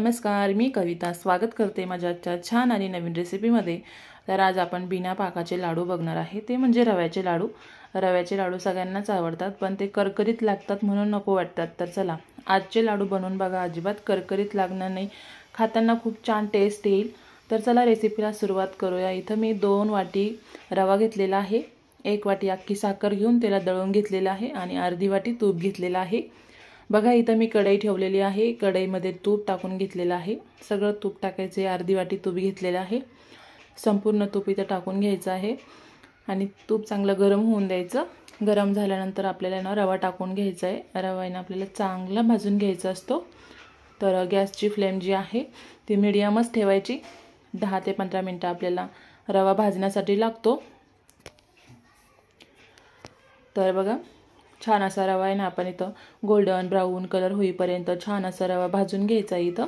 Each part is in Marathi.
नमस्कार, मी कविता स्वागत करते माझ्या आजच्या छान आणि नवीन रेसिपीमध्ये। तर आज आपण बिना पाकाचे लाडू बघणार आहे, ते म्हणजे रव्याचे लाडू। रव्याचे लाडू सगळ्यांनाच आवडतात, पण ते करकरीत लागतात म्हणून नको वाटतात। तर चला आजचे लाडू बनवून बघा, अजिबात करकरीत लागणार नाही, खाताना खूप छान टेस्ट येईल। तर चला रेसिपीला सुरुवात करूया। इथं मी 2 वाटी रवा घेतलेला आहे, 1 वाटी अख्खी साखर घेऊन त्याला दळून घेतलेला आहे आणि अर्धी वाटी तूप घेतलेला आहे। बघा इथं मी कढई ठेवलेली आहे, कढईमध्ये तूप टाकून घेतलेलं आहे। सगळं तूप टाकायचे, अर्धी वाटी तूप घेतलेलं आहे। संपूर्ण तूप इथं टाकून घ्यायचं आहे आणि तूप चांगलं गरम होऊन द्यायचं। गरम झाल्यानंतर आपल्याला ना रवा टाकून घ्यायचा आहे। रवा ना आपल्याला चांगला भाजून घ्यायचा असतो। तर गॅसची फ्लेम जी आहे ती मीडियमच ठेवायची। 10 ते 15 मिनिटं आपल्याला रवा भाजण्यासाठी लागतो। तर बघा छान असा रवा आहे ना, आपण इथं गोल्डन ब्राऊन कलर होईपर्यंत छान असा रवा भाजून घ्यायचा इथं।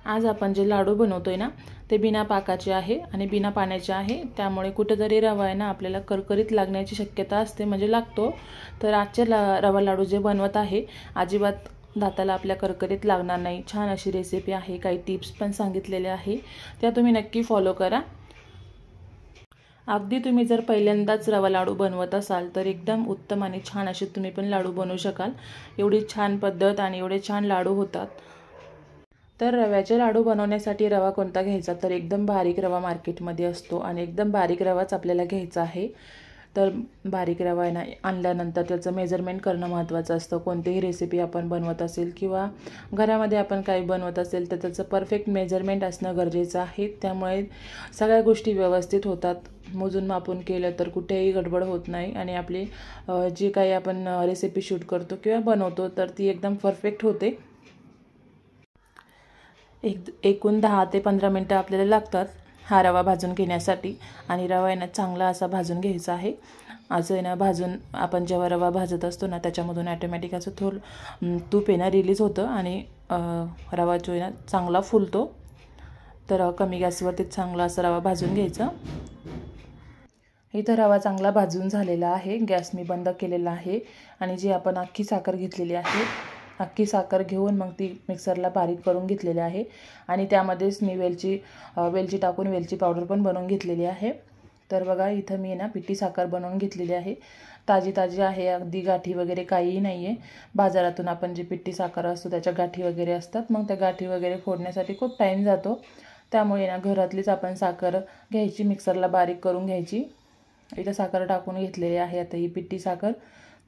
आज आपण जे लाडू बनवतोय ना ते बिना पाकाचे आहे आणि बिना पाण्याचे आहे, त्यामुळे कुठेतरी रवा आहे ना आपल्याला करकरीत लागण्याची शक्यता असते, म्हणजे लागतो। तर आजचे रवा लाडू जे बनवत आहे अजिबात दाताला आपल्या करकरीत लागणार नाही। छान अशी रेसिपी आहे, काही टिप्स पण सांगितलेले आहे, त्या तुम्ही नक्की फॉलो करा। अगदी तुम्ही जर पहिल्यांदाच रवा लाडू बनवत असाल तर एकदम उत्तम आणि छान असे तुम्ही पण लाडू बनवू शकाल। एवढी छान पद्धत आणि एवढे छान लाडू होतात। तर रव्याचे लाडू बनवण्यासाठी रवा कोणता घ्यायचा, तर एकदम बारीक रवा मार्केटमध्ये असतो आणि एकदम बारीक रवाच आपल्याला घ्यायचा आहे। तर बारीक रवा आहे ना आणल्यानंतर त्याचं मेजरमेंट करणं महत्त्वाचं असतं। कोणतीही रेसिपी आपण बनवत असेल किंवा घरामध्ये आपण काही बनवत असेल तर त्याचं परफेक्ट मेजरमेंट असणं गरजेचं आहे, त्यामुळे सगळ्या गोष्टी व्यवस्थित होतात। मोजून मापून केलं तर कुठेही गडबड होत नाही आणि आपली जी काही आपण रेसिपी शूट करतो किंवा बनवतो तर ती एकदम परफेक्ट होते। एकूण 10 ते 15 मिनिटं आपल्याला लागतात हा रवा भाजून घेण्यासाठी आणि रवा आहे ना चांगला असा भाजून घ्यायचा आहे। असं आहे ना भाजून आपण जेव्हा रवा भाजत असतो ना त्याच्यामधून ऑटोमॅटिक असं थोडं तूप आहे ना रिलीज होतं आणि रवा जो आहे ना चांगला फुलतो। तर कमी गॅसवरती चांगला असा रवा भाजून घ्यायचा। इथं रवा चांगला भाजून झालेला आहे, गॅस मी बंद केलेला आहे आणि जी आपण अख्खी साखर घेतलेली आहे, अख्खी साखर घेऊन मग ती मिक्सरला बारीक करून घेतलेली आहे आणि त्यामध्येच मी वेलची टाकून वेलची पावडर पण बनवून घेतलेली आहे। तर बघा इथं मी ना पिठी साखर बनवून घेतलेली आहे, ताजी ताजी आहे, अगदी गाठी वगैरे काहीही नाही आहे। बाजारातून आपण जी पिठी साखर असतो त्याच्या गाठी वगैरे असतात, मग त्या गाठी वगैरे फोडण्यासाठी खूप टाईम जातो, त्यामुळे ना घरातलीच आपण साखर घ्यायची, मिक्सरला बारीक करून घ्यायची। इथं साखर टाकून घेतलेली आहे आता ही पिठी साखर।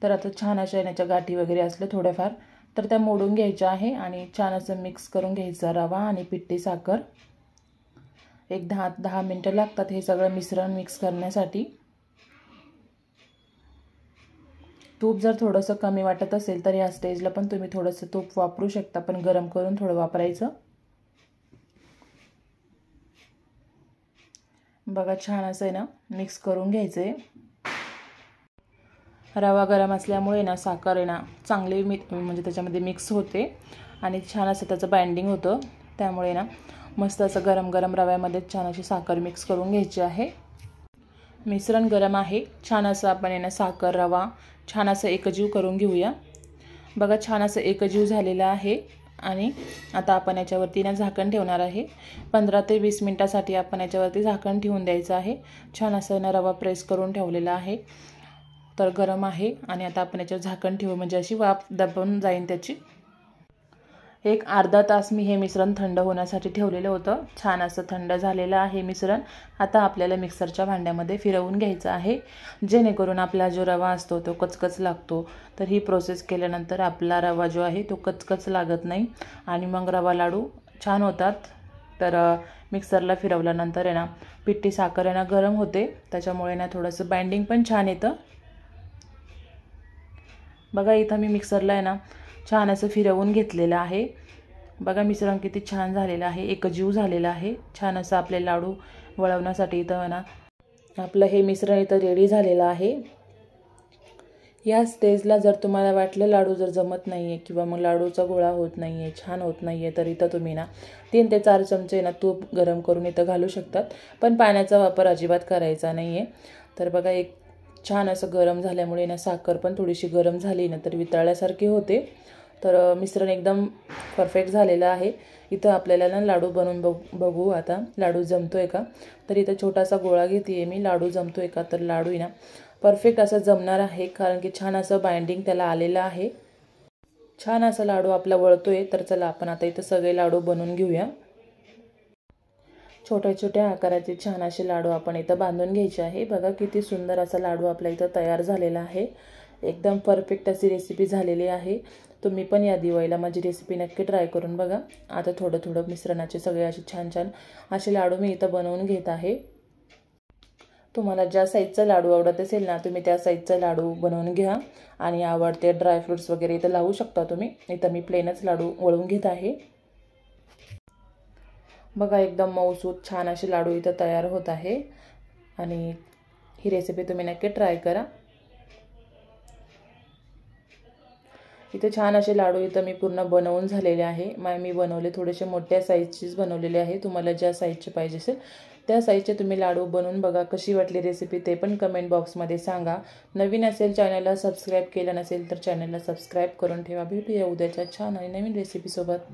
तर आता छान अशा याच्या गाठी वगैरे असले थोड्याफार तर त्या मोडून घ्यायच्या आहे आणि छान असं मिक्स करून घ्यायचं रवा आणि पिठी साखर। एक 10 मिनिटं लागतात हे सगळं मिश्रण मिक्स करण्यासाठी। तूप जर थोडंसं कमी वाटत असेल तर या स्टेजला पण तुम्ही थोडंसं तूप वापरू शकता, पण गरम करून थोडं वापरायचं। बघा छान असं आहे ना मिक्स करून घ्यायचं आहे। रवा गरम असल्यामुळे ना साखर आहे ना चांगली म्हणजे त्याच्यामध्ये मिक्स होते आणि छान असं त्याचं बाइंडिंग होतं, त्यामुळे ना मस्त असं गरम गरम रव्यामध्ये छान अशी साखर मिक्स करून घ्यायची आहे। मिश्रण गरम आहे, छान असं आपण आहे ना साखर रवा छान असं एकजीव करून घेऊया। बघा छान असं एकजीव झालेलं आहे आणि आता आपण याच्यावरती ना झाकण ठेवणार आहे। 15 ते 20 मिनिटासाठी आपण याच्यावरती झाकण ठेवून द्यायचं आहे। छान असं ना रवा प्रेस करून ठेवलेला आहे, तर गरम आहे आणि आता आपण याच्यावर झाकण ठेवू म्हणजे अशी वाफ दबून जाईल त्याची। एक अर्धा तास मी हे मिश्रण थंड होण्यासाठी ठेवलेलं होतं। छान असं थंड झालेलं आहे मिश्रण। आता आपल्याला मिक्सरच्या भांड्यामध्ये फिरवून घ्यायचं आहे, जेणेकरून आपला जो रवा असतो तो कचकच लागतो। तर ही प्रोसेस केल्यानंतर आपला रवा जो आहे तो कचकच लागत नाही आणि मग रवा लाडू छान होतात। तर मिक्सरला फिरवल्यानंतर आहे ना पिठी साखर आहे ना गरम होते, त्याच्यामुळे ना थोडंसं बाइंडिंग पण छान येतं। बघा इथं मी मिक्सरला आहे ना छान असं फिरवून घेतलेलं आहे। बघा मिश्रण किती छान झालेलं आहे, एकजीव झालेलं आहे। छान असं आपले लाडू वळवण्यासाठी इथं ना आपलं हे मिश्रण इथं रेडी झालेलं आहे। या स्टेजला जर तुम्हाला वाटलं लाडू जर जमत नाही आहे किंवा मग लाडूचा गोळा होत नाही आहे, छान होत नाही आहे, तर इथं तुम्ही ना 3 ते 4 चमचे ना तूप गरम करून इथं घालू शकतात, पण पाण्याचा वापर अजिबात करायचा नाही आहे। तर बघा एक छान असं गरम झाल्यामुळे ना साखर पण थोडीशी गरम झाली ना तर वितळल्यासारखी होते। तर मिश्रण एकदम परफेक्ट झालेलं आहे. इथं आपल्याला ना लाडू बनवून बघू आता लाडू जमतो आहे का. तर इथं छोटासा गोळा घेते आहे मी. लाडू जमतो आहे का. तर लाडू आहे ना परफेक्ट असं जमणार आहे, कारण की छान असं बाइंडिंग त्याला आलेलं आहे. छान असा लाडू आपला वळतोय. तर चला आपण आता इथं सगळे लाडू बनवून घेऊया. छोट्या छोट्या आकाराचे छान असे लाडू आपण इथं बांधून घ्यायचे आहे. बघा किती सुंदर असा लाडू आपल्या इथं तयार झालेला आहे. एकदम परफेक्ट अशी रेसिपी झालेली आहे. तुम्ही पण या दिवाळीला माझी रेसिपी नक्की ट्राय करून बघा. आता थोडं थोडं मिश्रणाचे सगळे असे छान छान असे लाडू मी इथं बनवून घेत आहे. तुम्हाला ज्या साईजचा लाडू आवडत असेल ना, तुम्ही त्या साईजचा लाडू बनवून घ्या. आणि आवडते ड्रायफ्रूट्स वगैरे इथं लावू शकता तुम्ही. इथं मी प्लेनच लाडू वळून घेत आहे. बघा एकदम मऊसूत छान असे लाडू इथं तयार होत आहे. आणि ही रेसिपी तुम्ही नक्की ट्राय करा. इथे छान असे लाडू इथं मी पूर्ण बनवून झालेले आहे. मी बनवले थोडेसे मोठ्या साईजचेच बनवलेले आहे. तुम्हाला ज्या साईजचे पाहिजे असेल त्या साईजचे तुम्ही लाडू बनवून बघा. कशी वाटली रेसिपी ते पण कमेंट बॉक्समध्ये सांगा. नवीन असेल चॅनलला सबस्क्राईब केलं नसेल तर चॅनलला सबस्क्राईब करून ठेवा. भेटूया उद्याच्या छान आणि नवीन रेसिपीसोबत.